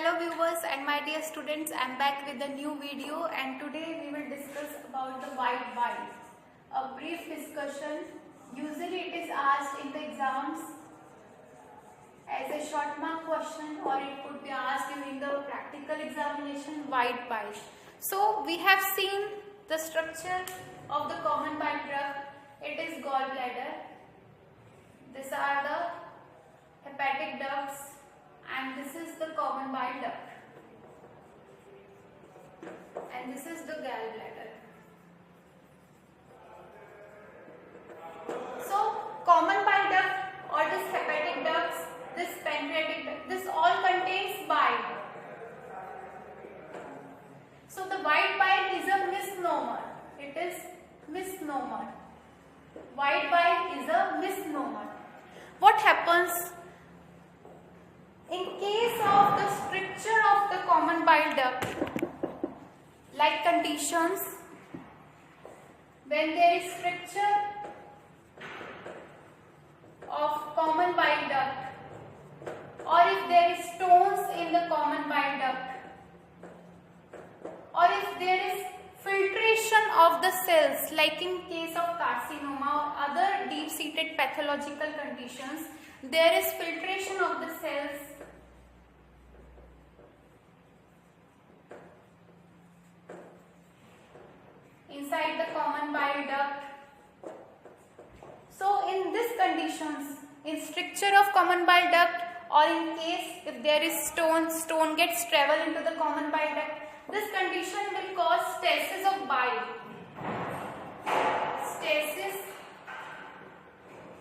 Hello viewers and my dear students, I am back with a new video and today we will discuss about the white bile. A brief discussion. Usually it is asked in the exams as a short mark question or it could be asked during the practical examination, white bile. So we have seen the structure of the common bile duct. It is gallbladder. These are the hepatic ducts. And this is the common bile duct, and this is the gallbladder. So common bile duct or this hepatic ducts, this pancreatic duct, this all contains bile. So the white bile is a misnomer. It is misnomer. White bile is a misnomer. What happens in case of the stricture of the common bile duct, like conditions when there is stricture of common bile duct, or if there is stones in the common bile duct, or if there is filtration of the cells, like in case of carcinoma or other deep-seated pathological conditions, there is filtration of the cells inside the common bile duct. So in these conditions, in stricture of common bile duct, or in case if there is stone gets travel into the common bile duct, this condition will cause stasis of bile. Stasis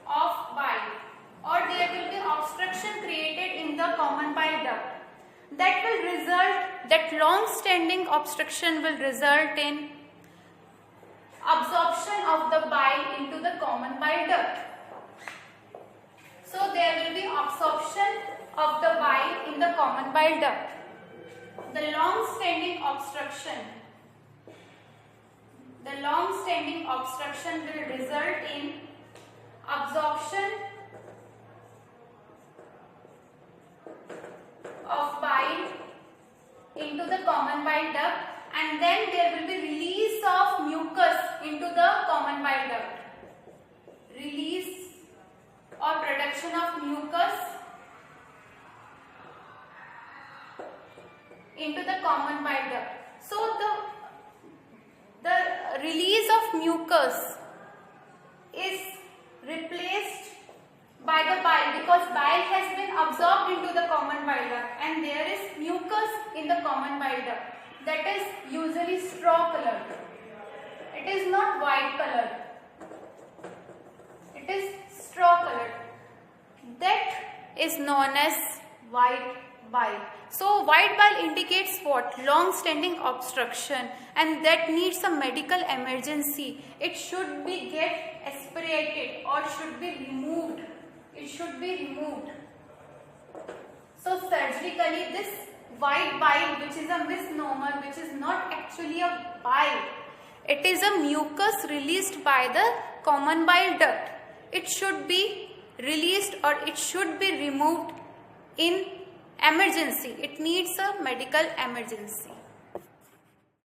of bile, or there will be obstruction created in the common bile duct. That long-standing obstruction will result in absorption of the bile into the common bile duct. So there will be absorption of the bile in the common bile duct. The long-standing obstruction will result in absorption of bile into the common bile duct, and then there will be release of mucus into the common bile duct. Release or production of mucus into the common bile duct. So the release of mucus is replaced by the bile, because bile has been absorbed into the common bile duct and there is mucus in the common bile duct. That is usually straw colored. It is not white colored. It is straw colored. That is known as white bile. So white bile indicates what? Long-standing obstruction, and that needs a medical emergency. It should be get aspirated or should be removed. It should be removed. So surgically this white bile, which is a misnomer, which is not actually a bile, it is a mucus released by the common bile duct. It should be released or it should be removed in emergency. It needs a medical emergency.